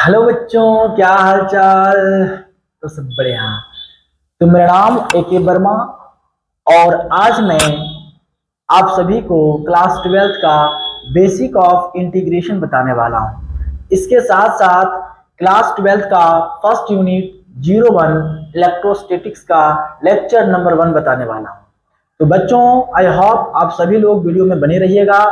Hello बच्चों, क्या हाल चाल। तो सब बढ़िया। तो मेरा नाम AK वर्मा और आज मैं आप सभी को क्लास 12th का बेसिक ऑफ इंटीग्रेशन बताने वाला हूँ। इसके साथ साथ क्लास 12th का फर्स्ट यूनिट 01 इलेक्ट्रोस्टैटिक्स का लेक्चर नंबर 1 बताने वाला हूँ। तो बच्चों, आई होप आप सभी लोग वीडियो में बने रहिएगा,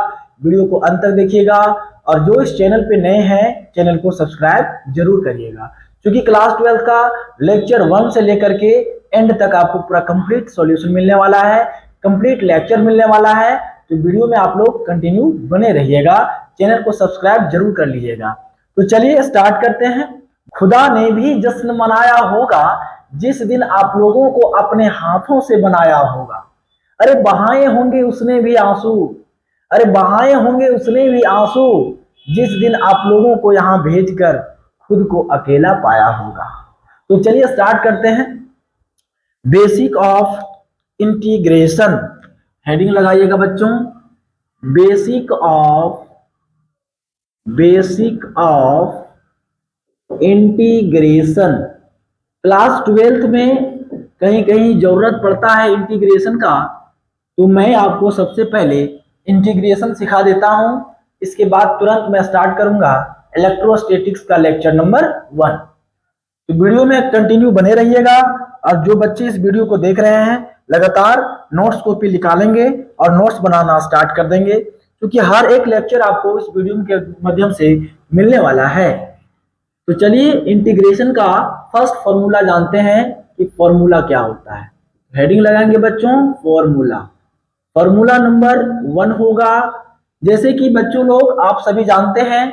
वीडियो को अंत तक देखिएगा और जो इस चैनल पे नए हैं चैनल को सब्सक्राइब जरूर करिएगा, क्योंकि क्लास 12 का लेक्चर 1 से लेकर के एंड तक आपको पूरा कंप्लीट सॉल्यूशन मिलने वाला है, कंप्लीट लेक्चर मिलने वाला है। तो वीडियो में आप लोग कंटिन्यू बने रहिएगा, चैनल को सब्सक्राइब जरूर कर लीजिएगा। तो चलिए स्टार्ट करते हैं। खुदा ने भी जश्न मनाया होगा जिस दिन आप लोगों को अपने हाथों से बनाया होगा। अरे बहाए होंगे उसने भी आंसू, अरे बहाए होंगे उसने भी आंसू जिस दिन आप लोगों को यहां भेजकर खुद को अकेला पाया होगा। तो चलिए स्टार्ट करते हैं। बेसिक ऑफ इंटीग्रेशन, हेडिंग लगाइएगा बच्चों। Basic of integration. Class 12th में कहीं कहीं जरूरत पड़ता है इंटीग्रेशन का, तो मैं आपको सबसे पहले इंटीग्रेशन सिखा देता हूं। इसके बाद तुरंत मैं स्टार्ट करूंगा इलेक्ट्रोस्टैटिक्स का लेक्चर नंबर 1। तो वीडियो में कंटिन्यू बने रहिएगा और जो बच्चे इस वीडियो को देख रहे हैं लगातार नोट्स कॉपी निकालेंगे और नोट्स बनाना स्टार्ट कर देंगे, क्योंकि हर एक लेक्चर आपको इस वीडियो के माध्यम से मिलने वाला है। तो चलिए इंटीग्रेशन का फर्स्ट फॉर्मूला जानते हैं कि फॉर्मूला क्या होता है। हेडिंग लगाएंगे बच्चों, फॉर्मूला। फॉर्मूला नंबर 1 होगा, जैसे कि बच्चों लोग आप सभी जानते हैं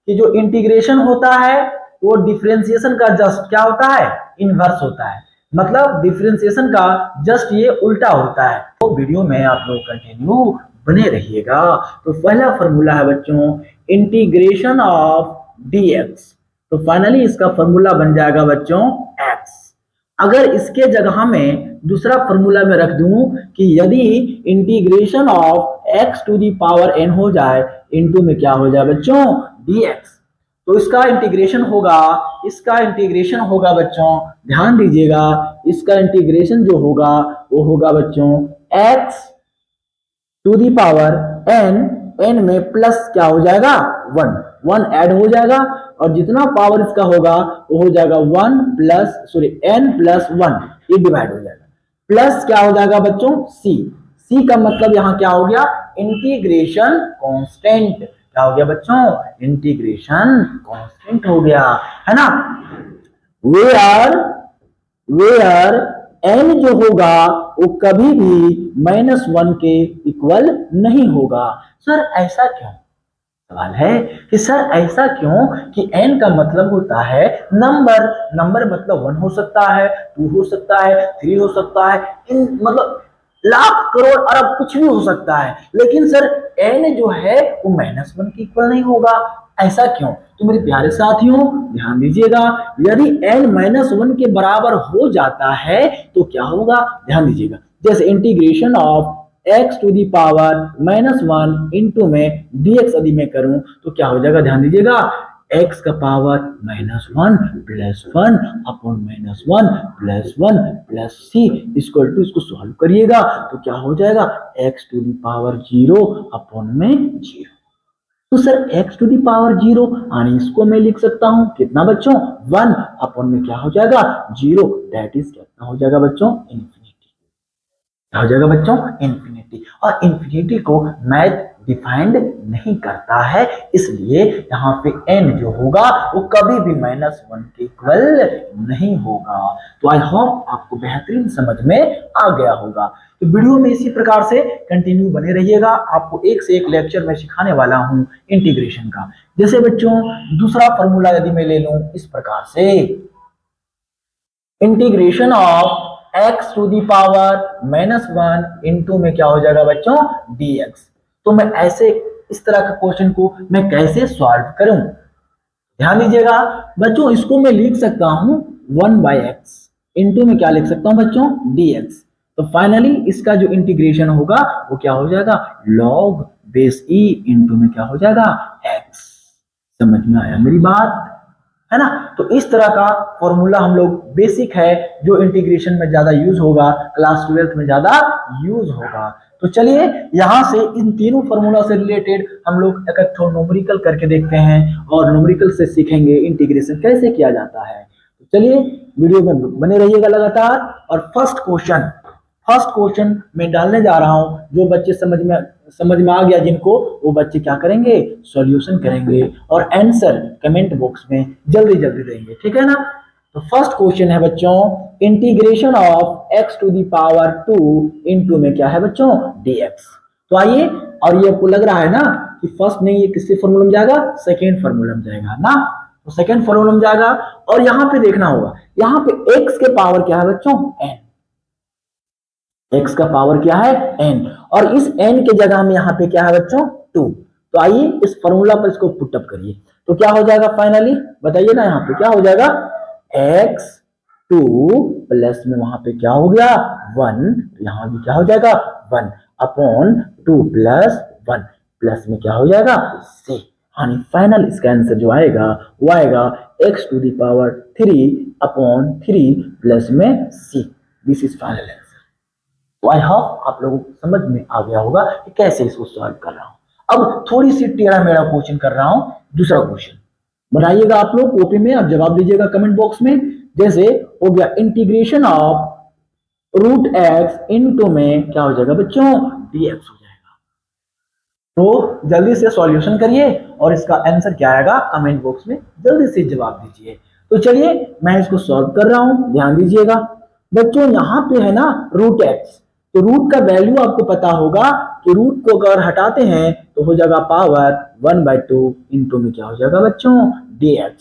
कि जो इंटीग्रेशन होता है वो डिफरेंशिएशन का जस्ट क्या होता है, इनवर्स होता है। मतलब डिफरेंशिएशन का जस्ट ये उल्टा होता है। तो वीडियो में आप लोग कंटिन्यू बने रहिएगा। तो पहला फॉर्मूला है बच्चों इंटीग्रेशन ऑफ dx। तो फाइनली इसका फॉर्मूला बन जाएगा बच्चों x। अगर इसके जगह में दूसरा फॉर्मूला में रख दूं कि यदि integration of x to the power n हो जाए, इनटू में क्या हो जाए बच्चों dx, तो इसका इंटीग्रेशन होगा बच्चों, ध्यान दीजिएगा, इसका इंटीग्रेशन जो होगा वो होगा बच्चों x to the power n, n में प्लस क्या हो जाएगा 1 ऐड हो जाएगा और जितना पावर इसका होगा वो हो जाएगा 1 प्लस 1, ये डिवाइड हो जाएगा। प्लस क्या हो जाएगा बच्चों c का मतलब यहां क्या हो गया, इंटीग्रेशन कांस्टेंट। क्या हो गया बच्चों, इंटीग्रेशन कांस्टेंट हो गया, है ना। वेयर n जो होगा वो कभी भी -1 के इक्वल नहीं होगा। सर ऐसा क्यों, सवाल है कि सर ऐसा क्यों कि n का मतलब होता है नंबर मतलब 1 हो सकता है, 2 हो सकता है, 3 हो सकता है, इन मतलब लाख करोड़ अरब कुछ भी हो सकता है, लेकिन सर n जो है वो -1 के इक्वल नहीं होगा। ऐसा क्यों? तो मेरे प्यारे साथियों ध्यान दीजिएगा, यदि n -1 के बराबर हो जाता है तो क्या होगा, ध्यान दीजिएगा। जैसे integration of x to the power -1 into में dx यदि मैं करूं तो क्या हो जाएगा, ध्यान दीजिएगा, x का power -1 plus 1 upon -1 plus 1 plus c equal to, इसको सॉल्व करिएगा तो क्या हो जाएगा x to the power 0 upon में 0। तो sir x to the power 0 यानी इसको मैं लिख सकता हूं कितना बच्चों 1 अपॉन में क्या हो जाएगा 0, दैट इज कितना हो जाएगा बच्चों इन्फिनिटी। क्या हो जाएगा बच्चों इन्फिनिटी। और इन्फिनिटी को मैथ डिफाइंड नहीं करता है, इसलिए यहाँ पे n जो होगा वो कभी भी -1 के इक्वल नहीं होगा। तो आई होप आपको बेहतरीन समझ में आ गया होगा। तो वीडियो में इसी प्रकार से कंटिन्यू बने रहिएगा, आपको एक से एक लेक्चर में सिखाने वाला हूं इंटीग्रेशन का। जैसे बच्चों दूसरा फॉर्मूला यदि मैं ले लूं इस प्रकार से, integration of x to the power -1 into में क्या हो जाएगा बच्चों dx। तो मैं ऐसे इस तरह के क्वेश्चन को मैं कैसे सॉल्व करूं, ध्यान दीजिएगा बच्चों, इसको मैं लिख सकता हूं 1/x इंटू में क्या लिख सकता हूं बच्चों dx। तो फाइनली इसका जो इंटीग्रेशन होगा वो क्या हो जाएगा log बेस e इंटू में क्या हो जाएगा x। समझ में आया मेरी बात, है ना। तो इस तरह का फॉर्मूला हम लोग बेसिक है जो इंटीग्रेशन में ज्यादा यूज होगा, क्लास 12th में ज्यादा यूज होगा। तो चलिए यहां से इन तीनों फॉर्मूला से रिलेटेड हम लोग एक न्यूमेरिकल करके देखते हैं और न्यूमेरिकल से सीखेंगे इंटीग्रेशन कैसे किया जाता है। तो चलिए वीडियो में बने रहिएगा लगातार। और फर्स्ट क्वेश्चन मैं डालने जा रहा हूं, जो बच्चे समझ में आ गया जिनको, वो बच्चे क्या करेंगे, सॉल्यूशन करेंगे और आंसर कमेंट बॉक्स में जल्दी जल्दी देंगे, ठीक है ना। तो फर्स्ट क्वेश्चन है बच्चों, integration of x to the power 2 into में क्या है बच्चों, dx। तो आइए, और ये आपको लग रहा है ना कि फर्स्ट नहीं, ये किसके फॉर्मूला में जाएगा, सेकेंड फॉर्मूला में जाएगा ना। तो सेकेंड फॉर्मूला में जाएगा और यहां पे देखना होगा, यहां पे x के पावर क्या है बच्चों, n। x का पावर क्या है, n, और इस n के जगह में यहाँ पे क्या है बच्चों, 2। तो आइए इस फॉर्मूला पर इसको पुटअप करिए, तो क्या हो जाएगा फाइनली, बताइए ना, यहाँ पे क्या हो जाएगा, x2 प्लस में वहां पे क्या हो गया 1, यहां भी क्या हो जाएगा 1 अपॉन 2 प्लस 1 प्लस में क्या हो जाएगा c। यानी फाइनल इसका आंसर जो आएगा वो आएगा x to the power 3 upon 3 plus में c। This is final answer. तो आई होप आप लोगों को समझ में आ गया होगा कि कैसे इसको सॉल्व कर रहा हूं। अब थोड़ी सी टेढ़ा मेढ़ा क्वेश्चन कर रहा हूं, दूसरा क्वेश्चन बनाइएगा आप लोग कॉपी में, आप जवाब दीजिएगा कमेंट बॉक्स में। जैसे हो गया integration of root x into में क्या हो जाएगा बच्चों, dx हो जाएगा। तो जल्दी से सॉल्यूशन करिए और इसका आंसर क्या आएगा कमेंट बॉक्स में जल्दी से जवाब दीजिए। तो चलिए मैं इसको सॉल्व कर रहा हूं, ध्यान दीजिएगा बच्चों। यहां पे है ना रूट एक्स, तो रूट का वैल्यू आपको पता होगा कि रूट को अगर हटाते हैं तो हो जाएगा पावर 1/2 इंटू में क्या हो जाएगा बच्चों, dx।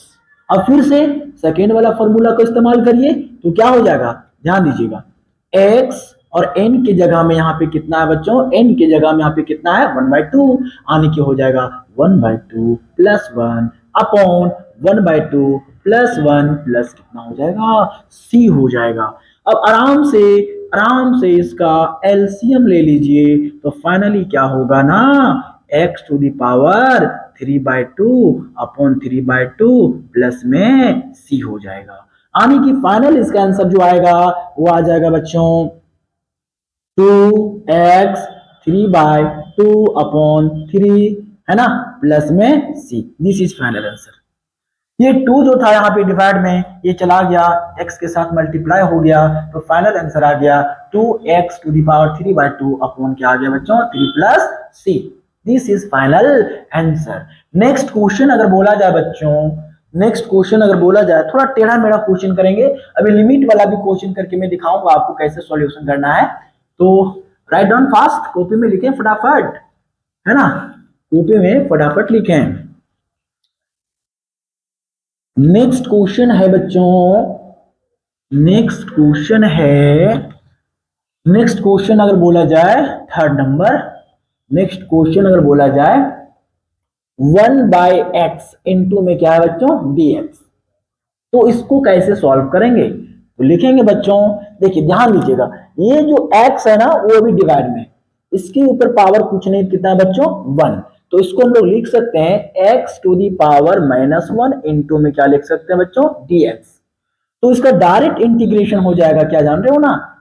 अब फिर से सेकेंड वाला फॉर्मूला को इस्तेमाल करिए तो क्या हो जाएगा, ध्यान दीजिएगा, x और n की जगह में यहाँ पे कितना है बच्चों, n की जगह में यहाँ पे कितना है 1/2, आने की हो जाएगा 1/2 प्लस 1 अपॉन 1/2 प्लस 1 प्लस कितना हो जाएगा, c हो जाएगा। अब आराम से इसका एलसीएम ले लीजिए, तो फाइनली क्या होगा ना, x to the power 3/2 upon 3/2 plus में c हो जाएगा। यानी कि फाइनल इसका आंसर जो आएगा वो आ जाएगा बच्चों 2x 3/2 अपॉन 3, है ना, प्लस में c। This is final answer. ये 2 जो था यहाँ पे डिवाइड में ये चला गया, x के साथ मल्टीप्लाई हो गया, तो फाइनल आंसर आ गया 2x to the power 3/2 upon क्या आ गया बच्चों, 3 plus c। This is final answer. Next question अगर बोला जाए बच्चों, नेक्स्ट क्वेश्चन अगर बोला जाए, थोड़ा टेढ़ा मेढ़ा क्वेश्चन करेंगे, अभी लिमिट वाला भी क्वेश्चन करके मैं दिखाऊंगा आपको कैसे सॉल्यूशन करना है। तो राइट डाउन फास्ट, कॉपी में लिखें फटाफट, है ना, कॉपी में फटाफट लिखें। नेक्स्ट क्वेश्चन है बच्चों, नेक्स्ट क्वेश्चन अगर बोला जाए थर्ड नंबर, नेक्स्ट क्वेश्चन अगर बोला जाए 1/x इंटू में क्या है बच्चों, dx। तो इसको कैसे सॉल्व करेंगे, तो लिखेंगे बच्चों, देखिए ध्यान दीजिएगा, ये जो x है ना वो अभी डिवाइड में, इसके ऊपर पावर कुछ नहीं, कितना है बच्चों 1, तो इसको हम लोग लिख सकते हैं x to the power -1 into में क्या लिख सकते हैं बच्चों, dx। तो इसका डायरेक्ट इंटीग्रेशन हो जाएगा, क्या जान रहे हो ना,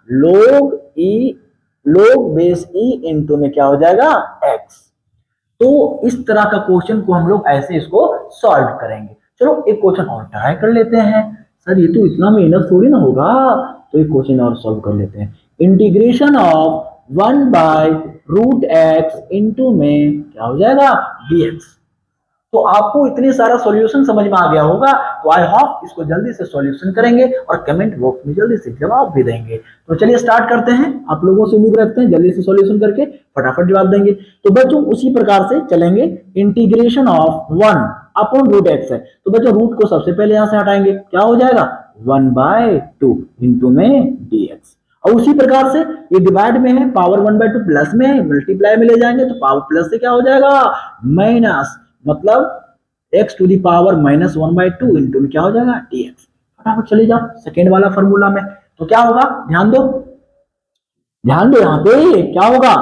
log बेस e इंटू में क्या हो जाएगा x। तो इस तरह का क्वेश्चन को हम लोग ऐसे इसको सॉल्व करेंगे। चलो एक क्वेश्चन और ट्राई कर लेते हैं, सर ये तो इतना मेहनत थोड़ी ना होगा, तो एक क्वेश्चन और सॉल्व कर लेते हैं। इंटीग्रेशन ऑफ 1/√x इंटू में क्या हो जाएगा dx। तो आपको इतने सारा सॉल्यूशन समझ में आ गया होगा, तो आई होप इसको जल्दी से सॉल्यूशन करेंगे और कमेंट बॉक्स में जल्दी से जवाब भी देंगे। तो चलिए स्टार्ट करते हैं, आप लोगों से उम्मीद रखते हैं जल्दी से सॉल्यूशन करके फटाफट जवाब देंगे। तो बच्चों उसी प्रकार से चलेंगे, integration of 1 upon root x है, तो बच्चों रूट को सबसे पहले यहां से हटाएंगे, क्या हो जाएगा 1/2 इंटू में dx। और उसी प्रकार से ये डिवाइड में है, पावर 1/2 प्लस में है, मल्टीप्लाई में ले जाएंगे तो पावर प्लस से क्या हो जाएगा माइनस, मतलब x to the power -1/2 into में क्या हो जाएगा dx। फटाफट चले जाओ सेकेंड वाला फॉर्मूला में, तो क्या होगा, ध्यान दो यहाँ पे क्या होगा,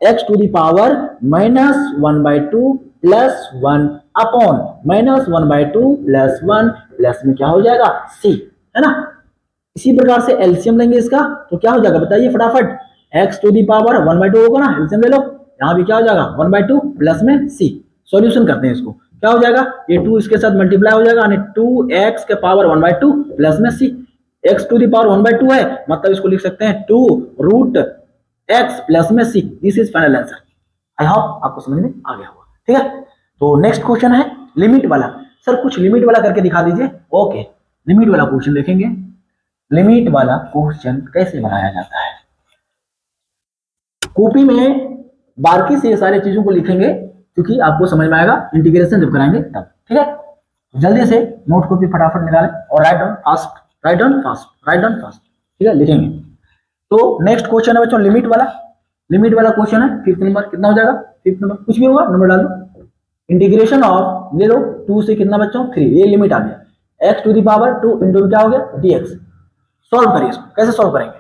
x to the power -1/2 plus 1 upon -1/2 plus 1 plus में क्या हो जाएगा c, है ना। इसी प्रकार से एलसीएम लेंगे इसका तो क्या हो जाएगा बताइए फटाफट, x टू दी पावर 1/2 होगा ना, एलसीएम ले लो, यहाँ भी क्या हो जाएगा 1/2 प्लस में c। सॉल्यूशन करते हैं इसको, क्या हो जाएगा ये 2 इसके साथ मल्टीप्लाई हो जाएगा यानी 2x के पावर 1/2 प्लस में c। x to the power 1/2 है मतलब इसको लिख सकते हैं 2 रूट x प्लस में c। This is final answer. I hope आपको समझ में आ गया होगा, ठीक है। तो नेक्स्ट क्वेश्चन है लिमिट वाला। सर कुछ लिमिट वाला करके दिखा दीजिए। ओके, लिमिट वाला क्वेश्चन देखेंगे। लिमिट वाला क्वेश्चन कैसे बनाया जाता है, कॉपी में बारीकी से ये सारी चीजों को लिखेंगे क्योंकि आपको समझ में आएगा इंटीग्रेशन जब कराएंगे तब, ठीक है। जल्दी से नोट कॉपी फटाफट निकालें और write down fast, write down fast, write down fast, ठीक है, लिखेंगे। तो नेक्स्ट क्वेश्चन है बच्चों लिमिट वाला। लिमिट वाला क्वेश्चन है 5th नंबर, कितना हो जाएगा 5th नंबर, कुछ भी होगा नंबर डाल दो। इंटीग्रेशन ऑफ ले लो 2 से कितना बच्चों 3, ये लिमिट आ गया, x to the power 2 into क्या हो गया dx। सॉल्व करिए इसको, कैसे सॉल्व करेंगे,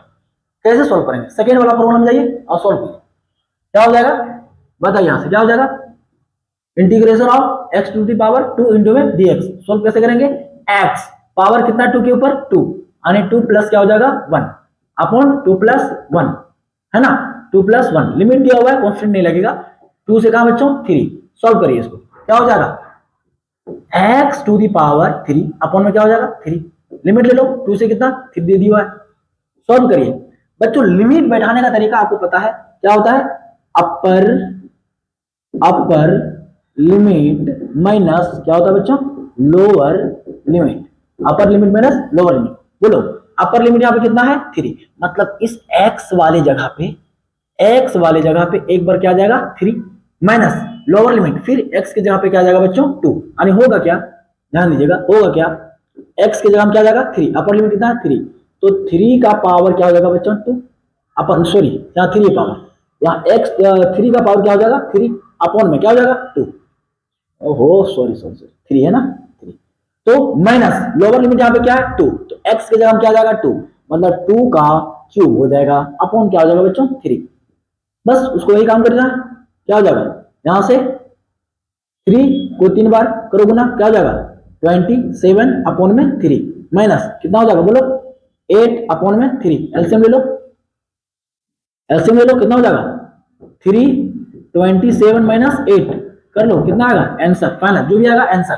कैसे सॉल्व करेंगे, सेकेंड वाला प्रॉब्लम जाइए और सॉल्व करिए। क्या हो जाएगा बताइए, यहां से क्या हो जाएगा, integration of x to the power 2 into में dx। सॉल्व कैसे करेंगे, x पावर कितना 2 के ऊपर 2 यानी 2 प्लस क्या हो जाएगा 1 अपॉन 2 प्लस 1, है ना, 2 प्लस 1 लिमिट दिया हुआ है कांस्टेंट नहीं लगेगा। 2 से कहां बच्चों 3। सॉल्व करिए इसको, क्या हो जाएगा x to the power 3 upon में क्या हो जाएगा 3, लिमिट ले लो 2 से कितना 3 दे दिया है। सॉल्व करिए बच्चों। लिमिट बैठाने का तरीका आपको पता है क्या होता है, अपर अपर लिमिट माइनस क्या होता है बच्चों lower limit, upper limit minus lower limit. बोलो अपर लिमिट यहाँ पे कितना है 3, मतलब इस x वाले जगह पे, x वाले जगह पे एक बार क्या आ जाएगा 3 माइनस लोअर लिमिट, फिर x की जगह पे क्या आ जाएगा बच्चों 2, यानी होगा क्या, ध्यान दीजिएगा, होगा क्या, x की जगह क्या आ जाएगा 3, अपर लिमिट कितना है 3, तो 3 का पावर क्या हो जाएगा बच्चों 2 अपन सॉरी यहाँ 3 पावर, यहाँ x 3 का पावर क्या हो जाएगा 3 अपॉन में क्या हो जाएगा 2, ओहो सॉरी सॉरी सॉरी 3 है ना 3, तो माइनस लोअर लिमिट यहाँ पे क्या है 2, तो x की जगह क्या आ जाएगा 2, मतलब 2 का क्यूब हो जाएगा अपॉन क्या हो जाएगा बच्चों 3। बस उसको यही काम करना, क्या हो जाएगा यहां से 3 को 3 बार करो गुना, क्या हो जाएगा 27 अपॉन में 3 माइनस कितना हो जाएगा बोलो 8 अपॉन में 3। एलसीएम ले लो, एलसीएम ले लो, कितना हो जाएगा 3 27 माइनस 8 कर लो, कितना आएगा आंसर फाइनल, जो भी आएगा आंसर।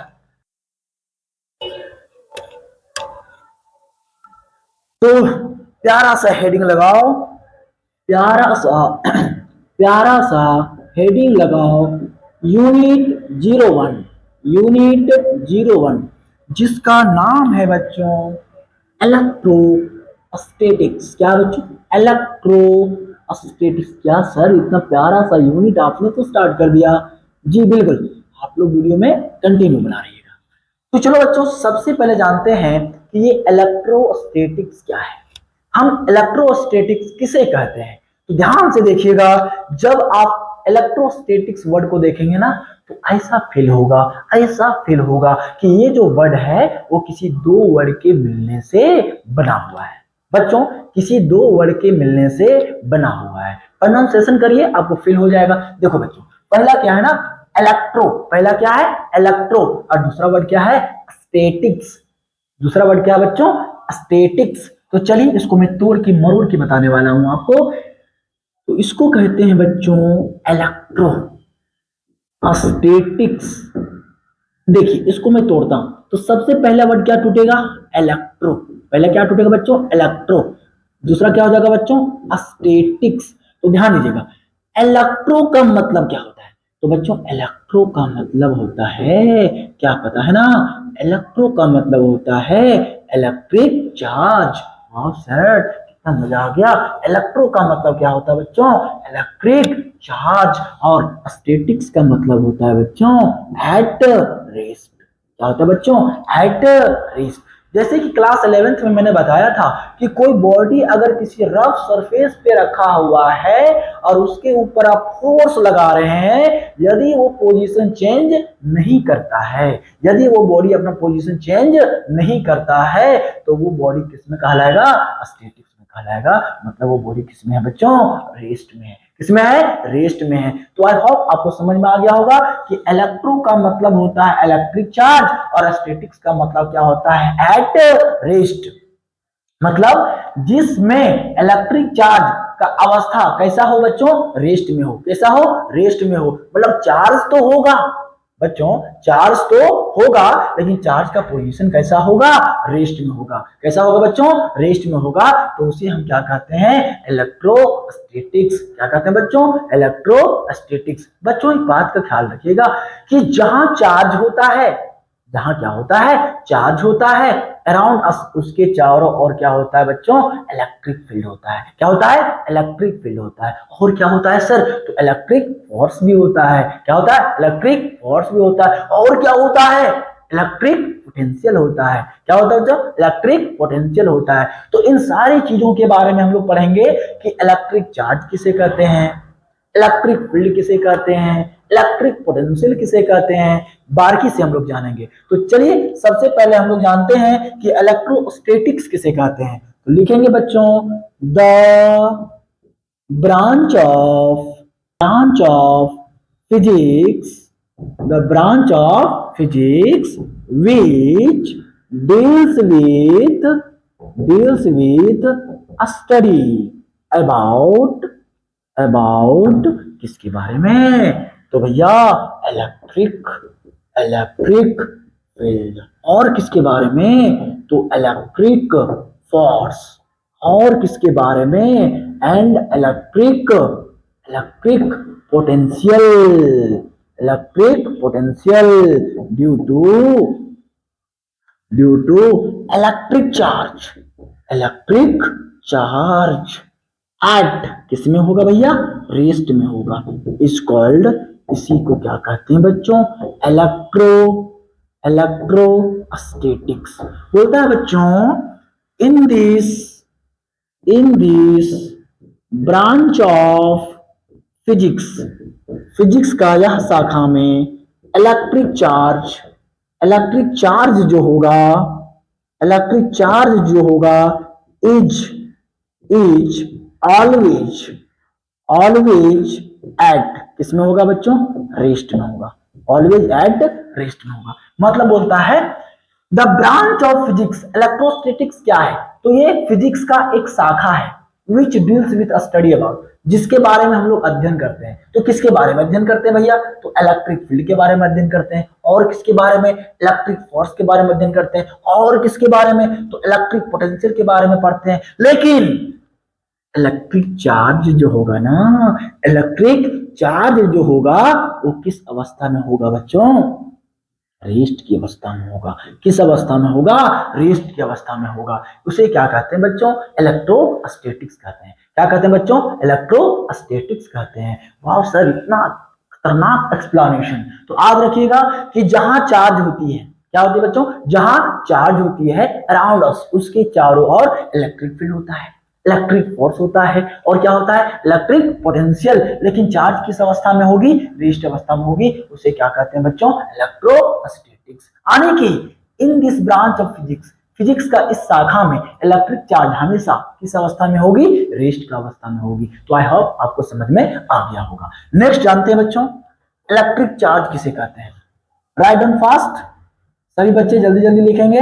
तो प्यारा सा हेडिंग लगाओ, प्यारा सा हेडिंग लगाओ, यूनिट 01, यूनिट 01 जिसका नाम है बच्चों इलेक्ट्रोस्टैटिक्स। क्या बच्चों इलेक्ट्रोस्टैटिक्स, क्या सर इतना प्यारा सा यूनिट आपने तो स्टार्ट कर दिया। जी बिल्कुल, आप लोग वीडियो में कंटिन्यू बना रहिएगा। तो चलो बच्चों सबसे पहले जानते हैं कि ये इलेक्ट्रोस्टैटिक्स क्या है, हम इलेक्ट्रोस्टैटिक्स किसे कहते हैं। तो ध्यान से देखिएगा, जब आप इलेक्ट्रोस्टैटिक्स वर्ड को देखेंगे ना तो ऐसा फील होगा, ऐसा फील होगा कि ये जो वर्ड है वो किसी दो वर्ड के मिलने से बना हुआ है। बच्चों किसी दो वर्ड के मिलने से बना हुआ है, प्रोनाउंसिएशन करिए आपको फील हो जाएगा। देखो बच्चों पहला क्या है ना इलेक्ट्रो, पहला क्या है इलेक्ट्रो, और दूसरा वर्ड क्या है स्टैटिक्स, दूसरा वर्ड क्या है बच्चों स्टैटिक्स। तो चलिए इसको मैं तोड़ के मरोड़ के बताने वाला हूं आपको। तो इसको कहते हैं बच्चों इलेक्ट्रो स्टैटिक्स। देखिए इसको मैं तोड़ता हूं तो सबसे पहला वर्ड क्या टूटेगा इलेक्ट्रो, पहला क्या टूटेगा बच्चों इलेक्ट्रो, दूसरा क्या हो जाएगा बच्चों स्टैटिक्स। तो ध्यान दीजिएगा इलेक्ट्रो का मतलब क्या होता है, तो बच्चों इलेक्ट्रो का मतलब होता है क्या पता है ना, इलेक्ट्रो का मतलब होता है इलेक्ट्रिक चार्ज। वाह सर कितना मजा आ गया। इलेक्ट्रो का मतलब क्या होता है बच्चों इलेक्ट्रिक चार्ज, और स्टैटिक्स का मतलब होता है बच्चों एट रेस्ट। क्या होता है बच्चों एट रेस्ट। जैसे कि क्लास 11th में मैंने बताया था कि कोई बॉडी अगर किसी रफ सरफेस पे रखा हुआ है और उसके ऊपर आप फोर्स लगा रहे हैं, यदि वो पोजीशन चेंज नहीं करता है, यदि वो बॉडी अपना पोजीशन चेंज नहीं करता है तो वो बॉडी किस में कहलाएगा स्टैटिक्स में कहलाएगा, मतलब वो बॉडी किस में है बच्चों रेस्ट में है। किसमें है? रेस्ट में है। तो आई होप आपको समझ में आ गया होगा कि इलेक्ट्रो का मतलब होता है इलेक्ट्रिक चार्ज और स्टैटिक्स का मतलब क्या होता है? At rest. मतलब जिसमें इलेक्ट्रिक चार्ज का अवस्था कैसा हो बच्चों? रेस्ट में हो। कैसा हो? रेस्ट में हो। मतलब चार्ज तो होगा बच्चों, चार्ज तो होगा, लेकिन चार्ज का पोजीशन कैसा होगा? रेस्ट में होगा। कैसा होगा बच्चों? रेस्ट में होगा। तो उसे हम क्या कहते हैं? इलेक्ट्रोस्टैटिक्स। क्या कहते हैं बच्चों? इलेक्ट्रोस्टैटिक्स। बच्चों एक बात का ख्याल रखिएगा कि जहां चार्ज होता है, जहां क्या होता है? चार्ज होता है, अराउंड उसके चारों ओर क्या होता है बच्चों? इलेक्ट्रिक फील्ड होता है। क्या होता है? इलेक्ट्रिक फील्ड होता है। और क्या होता है सर? तो इलेक्ट्रिक फोर्स भी होता है। क्या होता है? इलेक्ट्रिक फोर्स भी होता है। और क्या होता है? इलेक्ट्रिक पोटेंशियल होता है। क्या होता है बच्चों? इलेक्ट्रिक पोटेंशियल होता है। तो इन सारी चीजों के बारे में हम लोग पढ़ेंगे कि इलेक्ट्रिक चार्ज किसे कहते हैं, इलेक्ट्रिक फील्ड किसे कहते हैं, इलेक्ट्रिक पोटेंशियल किसे कहते हैं, बारीकी से हम लोग जानेंगे। तो चलिए सबसे पहले हम लोग जानते हैं कि इलेक्ट्रोस्टैटिक्स किसे कहते हैं। तो लिखेंगे बच्चों, the branch of physics, the branch of physics which deals with a study about किसके बारे में? तो भैया इलेक्ट्रिक इलेक्ट्रिक फील्ड। और किसके बारे में? तो इलेक्ट्रिक फोर्स। और किसके बारे में? And electric electric potential, electric potential due to electric charge, electric charge at किसमें होगा भैया? रेस्ट में होगा। इज कॉल्ड, इसी को क्या कहते हैं बच्चों? इलेक्ट्रोस्टैटिक्स। बोलता है बच्चों, in this branch of physics, physics का यह शाखा में इलेक्ट्रिक चार्ज जो होगा इज ऑलवेज एट किसमें होगा बच्चों? रेस्ट में होगा। ऑलवेज एट रेस्ट में होगा। मतलब बोलता है the branch of physics, electrostatics क्या है? तो ये फिजिक्स का एक शाखा है which deals with study about, जिसके बारे में हम लोग अध्ययन करते हैं। तो किसके बारे में अध्ययन करते हैं भैया? तो इलेक्ट्रिक फील्ड के बारे में अध्ययन करते हैं। और किसके बारे में? इलेक्ट्रिक फोर्स के बारे में अध्ययन करते हैं। और किसके बारे में? तो इलेक्ट्रिक पोटेंशियल के बारे में पढ़ते हैं। लेकिन इलेक्ट्रिक चार्ज जो होगा ना, इलेक्ट्रिक चार्ज जो होगा वो किस अवस्था में होगा बच्चों? रेस्ट की अवस्था में होगा। किस अवस्था में होगा? रेस्ट की अवस्था में होगा। उसे क्या कहते हैं बच्चों? इलेक्ट्रोस्टैटिक्स कहते हैं। क्या कहते हैं बच्चों? इलेक्ट्रोस्टैटिक्स कहते हैं। वाह सर, इतना खतरनाक एक्सप्लेनेशन। तो याद रखिएगा कि जहां चार्ज होती है, क्या होती है बच्चों? जहां चार्ज होती है अराउंड अस, उसके चारों ओर इलेक्ट्रिक फील्ड होता है, इलेक्ट्रिक फोर्स होता है। और क्या होता है? Electric potential. लेकिन चार्ज किस अवस्था में होगी? रेस्ट अवस्था में होगी। उसे क्या कहते हैं बच्चों? इलेक्ट्रोस्टैटिक्स। यानी कि in this branch of physics, physics का इस शाखा में इलेक्ट्रिक चार्ज हमेशा किस अवस्था में होगी? रेस्ट का अवस्था में होगी। तो आई होप आपको समझ में आ गया होगा। नेक्स्ट जानते हैं बच्चों, इलेक्ट्रिक चार्ज किसे कहते हैं। राइट डाउन फास्ट, सभी बच्चे जल्दी जल्दी लिखेंगे,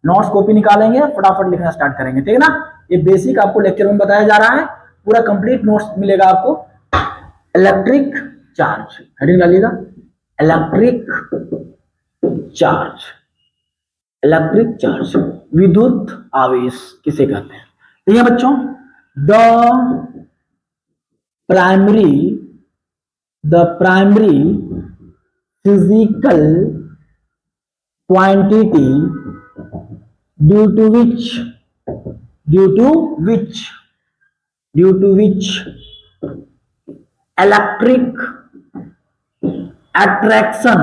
नोट्स कॉपी निकालेंगे, फटाफट लिखना स्टार्ट करेंगे, ठीक है ना। ये बेसिक आपको लेक्चर में बताया जा रहा है, पूरा कंप्लीट नोट्स मिलेगा आपको। इलेक्ट्रिक चार्ज हेडिंग डालिएगा, इलेक्ट्रिक चार्ज, इलेक्ट्रिक चार्ज, विद्युत आवेश किसे कहते हैं। ठीक है बच्चों, the primary physical quantity due to which electric attraction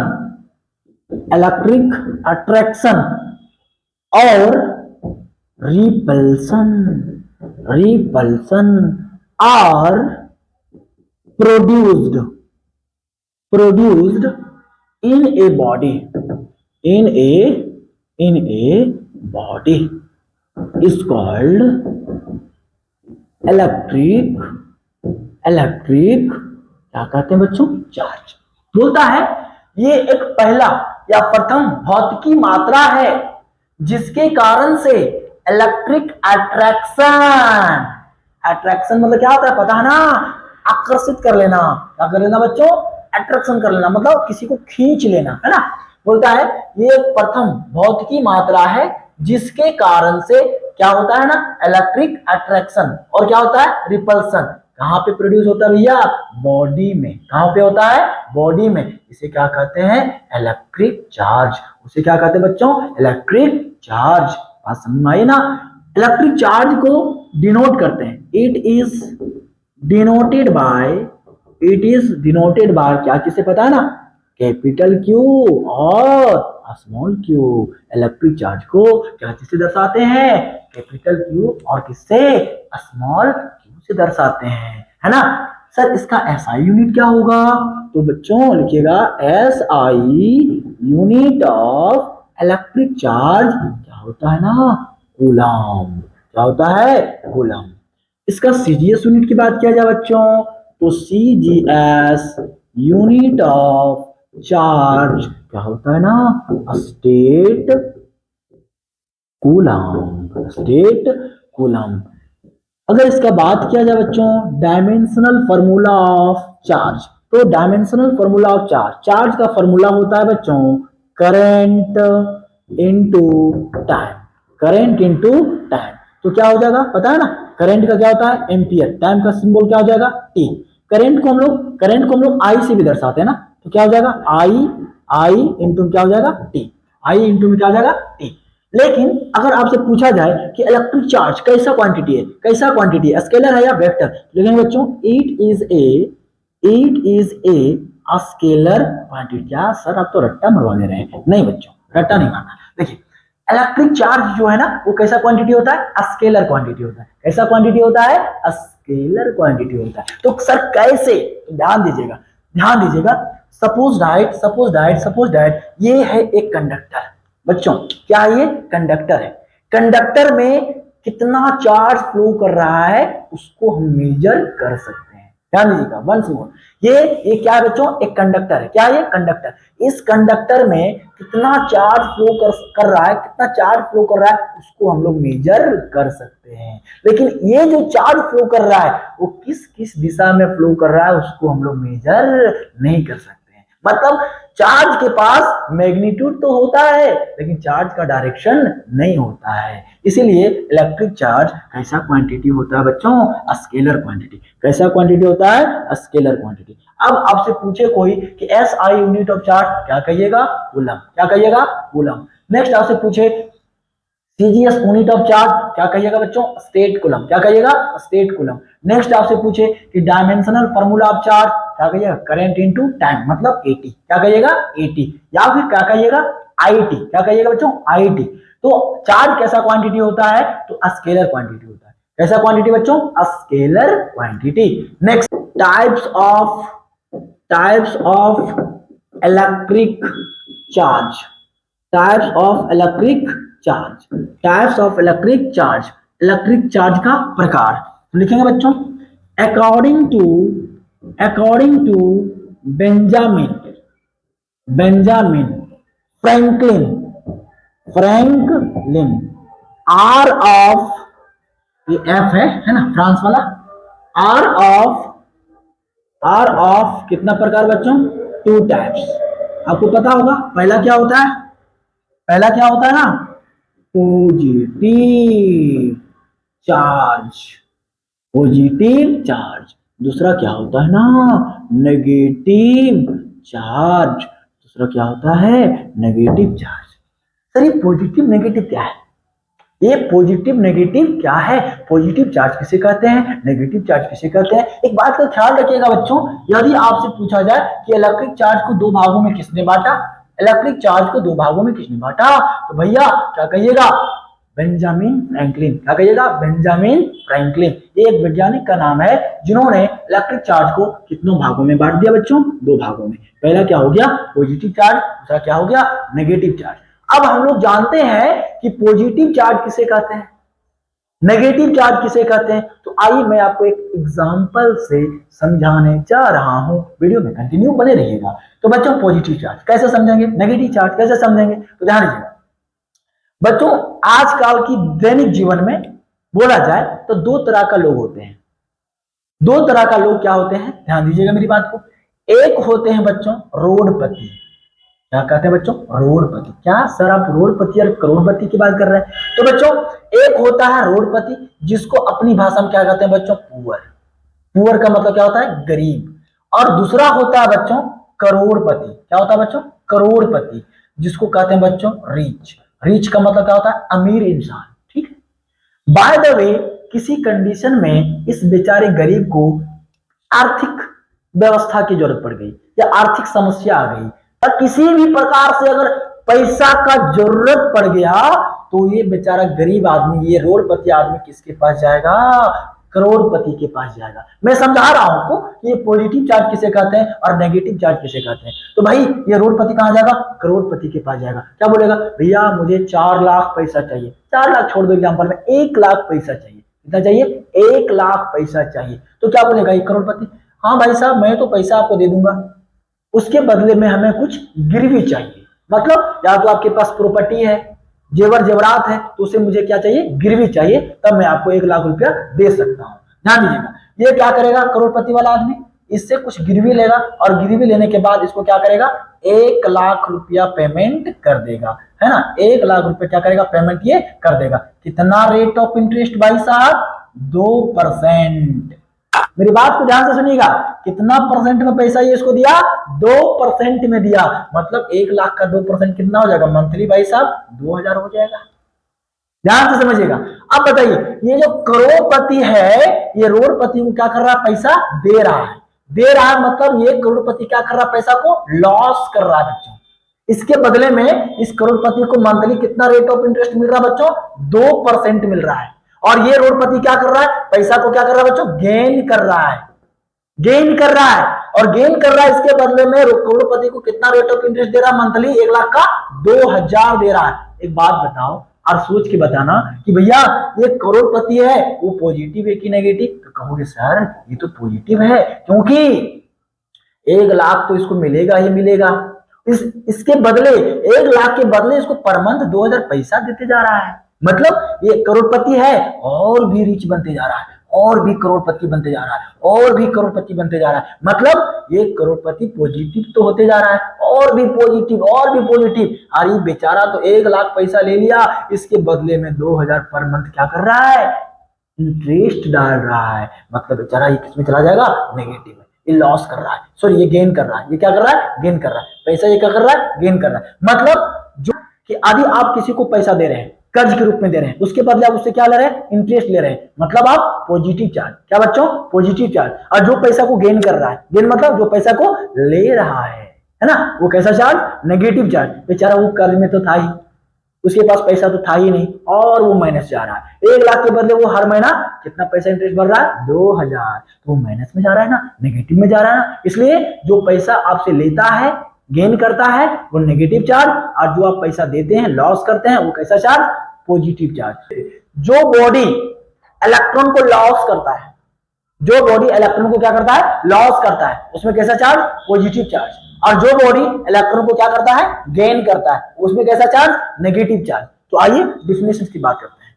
और repulsion are produced in a body is called electric electric क्या कहते हैं बच्चों, चार्ज। बोलता है ये एक पहला या प्रथम भौतिकी मात्रा है जिसके कारण से इलेक्ट्रिक अट्रैक्शन, अट्रैक्शन मतलब क्या होता है पता है ना, आकर्षित कर लेना। क्या कर लेना बच्चों, अट्रैक्शन कर लेना, मतलब किसी को खींच लेना, है ना। बोलता है ये प्रथम भौतिकी मात्रा है जिसके कारण से क्या होता है ना, इलेक्ट्रिक अट्रैक्शन, और क्या होता है रिपल्सन। कहां पे प्रोड्यूस होता है भैया, बॉडी में। कहां पे होता है, बॉडी में। इसे क्या कहते हैं, इलेक्ट्रिक चार्ज। उसे क्या कहते हैं बच्चों, इलेक्ट्रिक चार्ज। बात समझ में आई ना। इलेक्ट्रिक चार्ज को डिनोट करते हैं, इट इज डिनोटेड बाय क्या, किसे पता है ना, कैपिटल क्यू और स्मॉल क्यू। इलेक्ट्रिक चार्ज को क्या किससे दर्शाते हैं, कैपिटल क्यू और किससे, स्मॉल क्यू से दर्शाते हैं, है ना। सर इसका एसआई यूनिट क्या होगा, तो बच्चों लिखिएगा SI unit of electric charge क्या होता है ना, कूलम। क्या होता है, कूलम। इसका सीजीएस यूनिट की बात किया जाए बच्चों, तो सीजीएस यूनिट ऑफ चार्ज क्या होता है ना, स्टेट कूलम, स्टेट कूलम। अगर इसका बात किया जाए बच्चों डायमेंशनल फार्मूला ऑफ चार्ज, तो dimensional formula of charge, charge का फार्मूला होता है बच्चों current into time, current into time. तो क्या हो जाएगा पता है ना, करंट का क्या होता है एम्पियर, टाइम का सिंबल क्या हो जाएगा टी। करंट को हम लोग आई से भी दर्शाते हैं ना, तो क्या हो जाएगा आई इंटू क्या हो जाएगा टी, आई इंटू में क्या हो जाएगा टी। लेकिन अगर आपसे पूछा जाए कि इलेक्ट्रिक चार्ज कैसा क्वांटिटी है, कैसा क्वांटिटी है, स्केलर है या वेक्टर, लेकिन बच्चों it is a scalar quantity. क्या सर आप तो रट्टा मरवा दे रहे हैं, नहीं बच्चों रट्टा नहीं मारना। देखिए इलेक्ट्रिक चार्ज जो है ना वो कैसा क्वांटिटी होता है, स्केलर क्वांटिटी होता है। कैसा क्वांटिटी होता है, स्केलर क्वांटिटी होता है। तो सर कैसे, ध्यान दीजिएगा। सपोज दैट ये है एक कंडक्टर। बच्चों क्या ये कंडक्टर है, कंडक्टर में कितना चार्ज फ्लो कर रहा है उसको हम मेजर कर सकते हैं। ध्यान दीजिएगा वंस मोर, ये क्या है बच्चों, एक कंडक्टर है। क्या ये कंडक्टर, इस कंडक्टर में कितना चार्ज फ्लो कर रहा है, कितना चार्ज फ्लो कर रहा है उसको हम लोग मेजर कर सकते हैं। लेकिन ये जो चार्ज फ्लो कर रहा है वो किस किस दिशा में फ्लो कर रहा है उसको हम लोग मेजर नहीं कर सकते। मतलब चार्ज के पास मैग्नीट्यूड तो होता है लेकिन चार्ज का डायरेक्शन नहीं होता है। इसीलिए इलेक्ट्रिक चार्ज कैसा क्वांटिटी होता है बच्चों, स्केलर क्वांटिटी। कैसा क्वांटिटी होता है, स्केलर क्वांटिटी। अब आपसे पूछे कोई कि S I unit of charge, क्या कहिएगा, कूलम। क्या कहिएगा, कूलम। नेक्स्ट आपसे पूछे सीजीएस यूनिट ऑफ चार्ज, क्या कहिएगा बच्चों, स्टेट कूलम। क्या कहिएगा, स्टेट कूलम। नेक्स्ट आपसे पूछे कि डायमेंशनल फार्मूला ऑफ चार्ज, क्या कहिएगा, करंट इनटू टाइम मतलब एटी। क्या कहिएगा, एटी। या फिर क्या कहिएगा, आईटी। क्या कहिएगा बच्चों, आईटी। तो चार्ज कैसा क्वांटिटी होता है, तो स्केलर क्वांटिटी होता है। कैसा क्वांटिटी बच्चों, scalar quantity. Next types of electric charge, types of electric charge, electric charge का प्रकार। तो लिखेंगे बच्चों according to Benjamin Franklin are of, ये एफ है ना फ्रांस वाला, आर ऑफ कितना प्रकार बच्चों, टू टाइप्स। आपको पता होगा पहला क्या होता है, ना पॉजिटिव चार्ज। दूसरा क्या होता है ना, नेगेटिव चार्ज। दूसरा क्या होता है, नेगेटिव चार्ज। सर ये पॉजिटिव नेगेटिव क्या है, ये पॉजिटिव नेगेटिव क्या है, पॉजिटिव चार्ज किसे कहते हैं, नेगेटिव चार्ज किसे कहते हैं। एक बात का ख्याल रखिएगा बच्चों, यदि आपसे पूछा जाए कि इलेक्ट्रिक चार्ज को दो भागों में किसने बांटा, तो भैया क्या कहिएगा, बेंजामिन फ्रैंकलिन। क्या कहिएगा, बेंजामिन फ्रैंकलिन। ये एक वैज्ञानिक का नाम है जिन्होंने इलेक्ट्रिक चार्ज को कितनों भागों में बांट दिया बच्चों, दो भागों में। पहला क्या हो गया, पॉजिटिव चार्ज, दूसरा क्या हो गया, नेगेटिव चार्ज। अब हम लोग जानते हैं कि पॉजिटिव चार्ज किसे कहते हैं, नेगेटिव चार्ज किसे कहते हैं? तो आइए मैं आपको एक एग्जांपल से समझाने जा रहा हूं, वीडियो में कंटिन्यू बने रहिएगा। तो बच्चों पॉजिटिव चार्ज कैसे समझेंगे, नेगेटिव चार्ज कैसे समझेंगे, तो ध्यान दीजिएगा बच्चों। आजकल की दैनिक जीवन में बोला जाए तो दो तरह का लोग होते हैं। दो तरह का लोग क्या होते हैं, ध्यान दीजिएगा मेरी बात को। एक होते हैं बच्चों रोडपति। क्या कहते हैं बच्चों? रोडपति। क्या सर आप रोडपति और करोड़पति की बात कर रहे हैं? तो बच्चों एक होता है रोडपति, जिसको अपनी भाषा में क्या कहते हैं बच्चों? पुअर। पुअर का मतलब क्या होता है? गरीब। और दूसरा होता है बच्चों करोड़पति। क्या होता है बच्चों? करोड़पति, जिसको कहते हैं बच्चों रिच। रिच का मतलब क्या होता है? अमीर इंसान। ठीक है। बाय द वे किसी कंडीशन में इस बेचारे गरीब को आर्थिक व्यवस्था की जरूरत पड़ गई या आर्थिक समस्या आ गई या किसी भी प्रकार से अगर पैसा का जरूरत पड़ गया, तो ये बेचारा गरीब आदमी, ये रोडपति आदमी किसके पास जाएगा? करोड़पति के पास जाएगा। मैं समझा रहा हूं आपको कि ये पॉजिटिव चार्ज किसे कहते हैं और नेगेटिव चार्ज किसे कहते हैं। तो भाई ये रोडपति कहां जाएगा? करोड़पति के पास जाएगा। क्या बोलेगा? भैया मुझे 4 लाख पैसा चाहिए। 4 लाख छोड़ दो एग्जाम्पल में, 1 लाख पैसा चाहिए। कितना चाहिए? 1 लाख पैसा चाहिए। तो क्या बोलेगा ये करोड़पति? हाँ भाई साहब मैं तो पैसा आपको दे दूंगा, उसके बदले में हमें कुछ गिरवी चाहिए। मतलब या तो आपके पास प्रॉपर्टी है, जेवर जेवरात है, तो उसे मुझे क्या चाहिए? गिरवी चाहिए, तब मैं आपको 1 लाख रुपया दे सकता हूं। ध्यान दीजिएगा ये क्या करेगा करोड़पति वाला आदमी? इससे कुछ गिरवी लेगा और गिरवी लेने के बाद इसको क्या करेगा? 1 लाख रुपया पेमेंट कर देगा, है ना? 1 लाख रुपया क्या करेगा? पेमेंट ये कर देगा। कितना रेट ऑफ इंटरेस्ट भाई साहब? 2%। मेरी बात को ध्यान से सुनिएगा। कितना परसेंट में पैसा ये इसको दिया? 2% में दिया। मतलब 1 लाख का 2% कितना हो जाएगा? मंथली भाई साहब 2000 हो जाएगा। ध्यान से समझिएगा। अब बताइए ये जो करोड़पति है, ये रोडपति को क्या कर रहा है? पैसा दे रहा है। दे रहा है मतलब ये करोड़पति क्या कर रहा है? पैसा को लॉस कर रहा है बच्चों। इसके बदले में इस करोड़पति को मंथली कितना रेट ऑफ इंटरेस्ट मिल रहा है बच्चों? 2% मिल रहा है। और ये रोडपति क्या कर रहा है? पैसा को क्या कर रहा है बच्चों? गेन कर रहा है। गेन कर रहा है और गेन कर रहा है। इसके बदले में करोड़पति को कितना रेट ऑफ इंटरेस्ट दे रहा है? मंथली 1 लाख का 2000 दे रहा है। एक बात बताओ और सोच के बताना कि भैया ये करोड़पति है, वो पॉजिटिव है कि नेगेटिव? तो कहोगे सर ये तो पॉजिटिव है, क्योंकि 1 लाख तो इसको मिलेगा ही मिलेगा। इसके बदले 1 लाख के बदले इसको पर मंथ 2000 पैसा देते जा रहा है। मतलब ये करोड़पति है और भी रिच बनते जा रहा है, और भी करोड़पति बनते जा रहा है, और भी करोड़पति बनते जा रहा है। मतलब ये करोड़पति पॉजिटिव तो होते जा रहा है, और भी पॉजिटिव, और भी पॉजिटिव। अरे बेचारा तो 1 लाख पैसा ले लिया, इसके बदले में 2000 पर मंथ क्या कर रहा है? इंटरेस्ट डाल रहा है। मतलब बेचारा ये किसमें चला जाएगा? नेगेटिव में। ये लॉस कर रहा है, सॉरी ये गेन कर रहा है। ये क्या कर रहा है? गेन कर रहा है। पैसा ये क्या कर रहा है? गेन कर रहा है। मतलब जो कि आदि आप किसी को पैसा दे रहे हैं, कर्ज के रूप में दे रहे हैं, उसके बदले आप उससे क्या ले रहे हैं? इंटरेस्ट ले रहे हैं। मतलब आप पॉजिटिव चार्ज। क्या बच्चों? Positive charge. और जो पैसा को गेन कर रहा है, गेन मतलब जो पैसा को ले रहा है ना, वो कैसा चार्ज? Negative charge. बेचारा वो कर्ज में तो था ही, उसके पास पैसा तो था ही नहीं, और वो माइनस जा रहा है। 1 लाख के बदले वो हर महीना कितना पैसा इंटरेस्ट भर रहा है? 2000। तो वो माइनस में जा रहा है ना, नेगेटिव में जा रहा है ना। इसलिए जो पैसा आपसे लेता है, गेन करता है, वो नेगेटिव चार्ज, और जो आप पैसा देते हैं, लॉस करते हैं, वो कैसा चार्ज? Positive charge. जो बॉडी इलेक्ट्रॉन को लॉस करता है, जो बॉडी इलेक्ट्रॉन को क्या करता है? लॉस करता है, उसमें कैसा चार्ज? Positive charge. और जो बॉडी इलेक्ट्रॉन को क्या करता है? गेन करता है, उसमें कैसा चार्ज? Negative charge. तो आइए डिफिनेशन की बात करते हैं।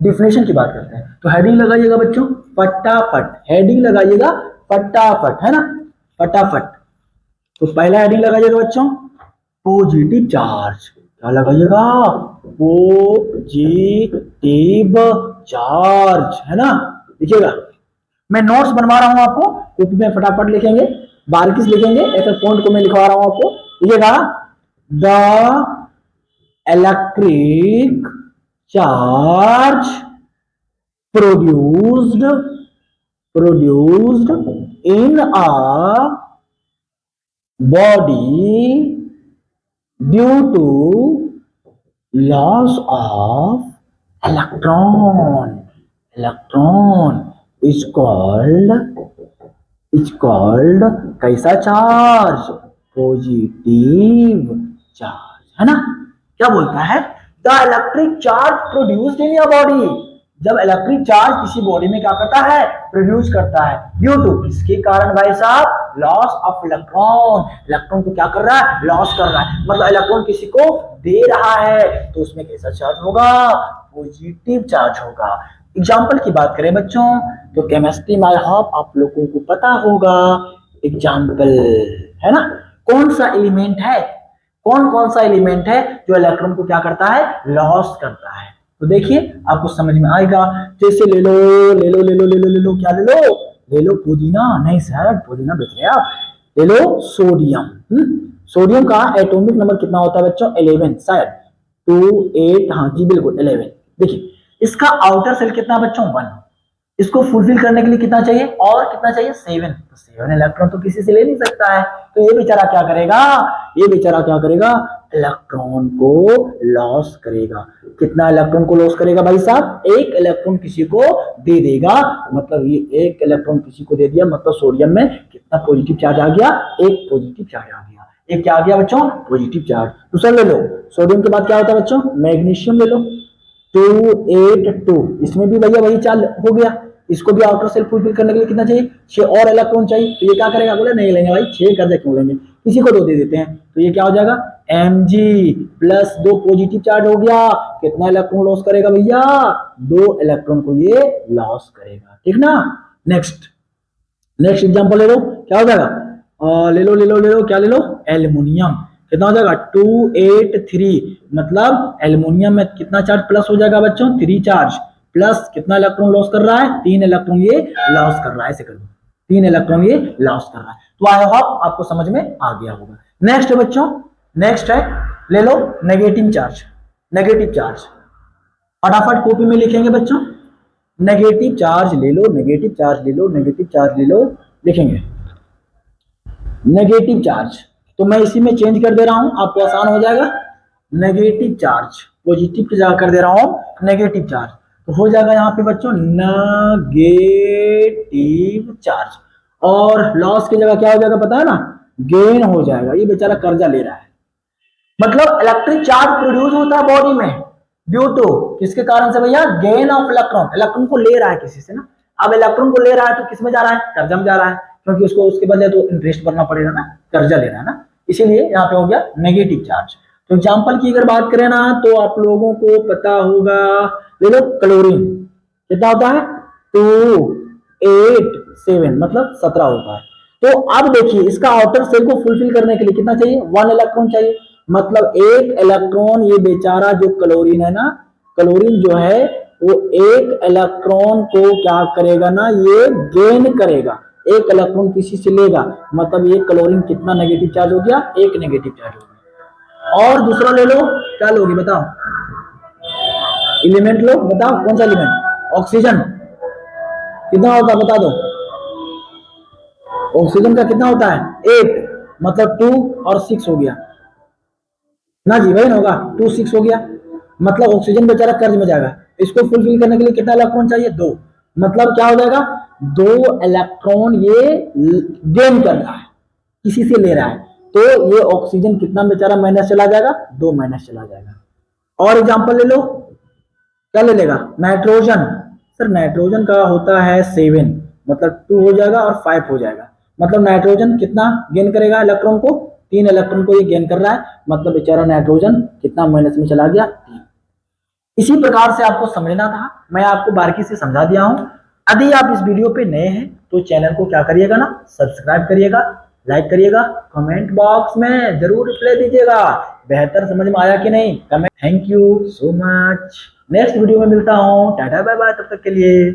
डिफिनेशन की बात करते हैं। तो हेडिंग लगाइएगा बच्चों फटाफट, हेडिंग लगाइएगा फटाफट, है ना, फटाफट। तो पहला हेडिंग लगाइएगा बच्चों पॉजिटिव चार्ज। क्या लगाइएगा? पॉजिटिव चार्ज, है ना। देखिएगा मैं नोट्स बनवा रहा हूं आपको, कॉपी में फटाफट लिखेंगे, बारीकी से लिखेंगे। एक पॉइंट को मैं लिखवा रहा हूं आपको, लिखिएगा the electric charge produced in a body due to loss of electron is called कैसा चार्ज? पॉजिटिव चार्ज, है ना। क्या बोलता है? The electric charge produced in your body, जब इलेक्ट्रिक चार्ज किसी बॉडी में क्या करता है, प्रोड्यूस करता है, ड्यू टू किसके कारण भाई साहब, लॉस ऑफ इलेक्ट्रॉन। इलेक्ट्रॉन को क्या कर रहा है, लॉस कर रहा है, मतलब इलेक्ट्रॉन किसी को दे रहा है, तो उसमें कैसा चार्ज होगा, पॉजिटिव चार्ज होगा। एग्जाम्पल की बात करें बच्चों तो केमिस्ट्री में आप लोगों को पता होगा, एग्जाम्पल है ना, कौन सा एलिमेंट है, कौन कौन सा एलिमेंट है जो इलेक्ट्रॉन को क्या करता है, लॉस करता है। तो देखिए आपको समझ में आएगा। जैसे ले लो ले लो ले लो ले लो ले लो, क्या ले लो, ले लो पुदीना, नहीं सर पुदीना बेच रहे आप, ले लो सोडियम। सोडियम का एटॉमिक नंबर कितना होता है बच्चों, 11 शायद, 2 8, हाँ जी बिल्कुल 11। देखिए इसका आउटर सेल कितना बच्चों, 1, इसको फुलफिल करने के लिए कितना चाहिए, और कितना चाहिए, 7। तो 7 इलेक्ट्रॉन तो किसी से ले नहीं सकता है, तो ये बेचारा क्या करेगा, ये बेचारा क्या करेगा, इलेक्ट्रॉन को लॉस करेगा। कितना इलेक्ट्रॉन को लॉस करेगा भाई साहब, एक इलेक्ट्रॉन किसी को दे देगा, मतलब ये एक इलेक्ट्रॉन किसी को दे दिया, मतलब सोडियम में कितना पॉजिटिव चार्ज आ गया, एक पॉजिटिव चार्ज आ गया। एक क्या आ गया बच्चों, पॉजिटिव चार्ज। दूसरा ले लो, सोडियम के बाद क्या होता है बच्चों, मैग्नीशियम ले लो, 2 8 2, इसमें भी भैया वही चार्ज हो गया, इसको भी आउटर सेल फुलफिल करने के लिए कितना चाहिए, 6 और इलेक्ट्रॉन चाहिए। तो ये क्या करेगा, बोले नहीं लेंगे भाई, 6 कर दे, क्यों लेंगे, किसी को 2 दे देते हैं। तो ये क्या हो जाएगा, Mg प्लस 2 पॉजिटिव चार्ज हो गया, कितना इलेक्ट्रॉन लॉस करेगा भैया, 2 इलेक्ट्रॉन को ये लॉस करेगा, ठीक ना। नेक्स्ट नेक्स्ट एग्जांपल ले लो, क्या हो जाएगा, ले लो ले लो ले लो, क्या ले लो, एल्युमिनियम। कितना हो जाएगा, 2 8 3, मतलब एल्युमिनियम में कितना चार्ज प्लस हो जाएगा बच्चों, 3 चार्ज, प्लस कितना इलेक्ट्रॉन लॉस कर रहा है, 3 इलेक्ट्रॉन ये लॉस कर रहा है, ऐसे कर दो, 3 इलेक्ट्रॉन ये लॉस कर रहा है। तो आई होप आपको समझ में आ गया होगा। नेक्स्ट है बच्चों, नेक्स्ट है, ले लो नेगेटिव चार्ज। नेगेटिव चार्ज फटाफट कॉपी में लिखेंगे बच्चों, नेगेटिव चार्ज ले लो, नेगेटिव चार्ज ले लो, नेगेटिव चार्ज ले लो, लिखेंगे नेगेटिव चार्ज। तो मैं इसी में चेंज कर दे रहा हूं, आपको आसान हो जाएगा। नेगेटिव चार्ज, पॉजिटिव की जगह कर दे रहा हूं नेगेटिव चार्ज, तो हो जाएगा यहाँ पे बच्चों नेगेटिव चार्ज, और लॉस की जगह क्या हो जाएगा पता है ना, गेन हो जाएगा। ये बेचारा कर्जा ले रहा है, मतलब इलेक्ट्रिक चार्ज प्रोड्यूस होता है बॉडी में ड्यू टू किसके कारण से भैया, गेन ऑफ इलेक्ट्रॉन। इलेक्ट्रॉन को ले रहा है किसी से ना, अब इलेक्ट्रॉन को ले रहा है तो किस में जा रहा है, कर्जा में जा रहा है, क्योंकि उसको उसके बदले तो इंटरेस्ट भरना पड़ेगा ना, कर्जा ले रहा है ना, इसीलिए यहाँ पे हो गया नेगेटिव चार्ज। तो एग्जाम्पल की अगर बात करें ना तो आप लोगों को पता होगा, ले लो क्लोरीन, कितना होता है, 2 8 7, मतलब 17 होता है। तो अब देखिए इसका आउटर सेल को फुलफिल करने के लिए कितना चाहिए, 1 इलेक्ट्रॉन चाहिए, मतलब एक इलेक्ट्रॉन, ये बेचारा जो क्लोरीन है ना, क्लोरीन जो है वो एक इलेक्ट्रॉन को क्या करेगा ना, ये गेन करेगा, एक इलेक्ट्रॉन किसी से लेगा, मतलब ये क्लोरीन कितना नेगेटिव चार्ज हो गया, एक नेगेटिव चार्ज हो गया। और दूसरा ले लो, क्या लोगे बताओ, एलिमेंट लो, बताओ कौन सा एलिमेंट, ऑक्सीजन। कितना होता है बता दो, ऑक्सीजन का कितना होता है, 8, मतलब 2 और 6 हो गया ना जी, वही ना होगा, 2 6 हो गया, मतलब ऑक्सीजन बेचारा कर्ज में जाएगा। इसको फुलफिल करने के लिए कितना इलेक्ट्रॉन चाहिए, 2, मतलब क्या हो जाएगा, 2 इलेक्ट्रॉन ये गेन कर रहा है, किसी से ले रहा है, तो ये ऑक्सीजन कितना बेचारा माइनस चला जाएगा, 2 माइनस चला जाएगा। और एग्जांपल ले लो, क्या ले लेगा, नाइट्रोजन। सर नाइट्रोजन का होता है 7, मतलब 2 हो जाएगा और 5 हो जाएगा, मतलब नाइट्रोजन कितना गेन करेगा इलेक्ट्रॉन को, 3 इलेक्ट्रॉन को ये गेन कर रहा है, मतलब बेचारा नाइट्रोजन कितना माइनस में चला गया, 3। इसी प्रकार से आपको समझना था, मैं आपको बारीकी से समझा दिया हूं। यदि आप इस वीडियो पे नए हैं तो चैनल को क्या करिएगा ना, सब्सक्राइब करिएगा, लाइक करिएगा, कमेंट बॉक्स में जरूर रिप्लाई दीजिएगा, बेहतर समझ में आया कि नहीं, comment. Thank you so much, next video में मिलता हूँ, टाटा बाय बाय, तब तक के लिए।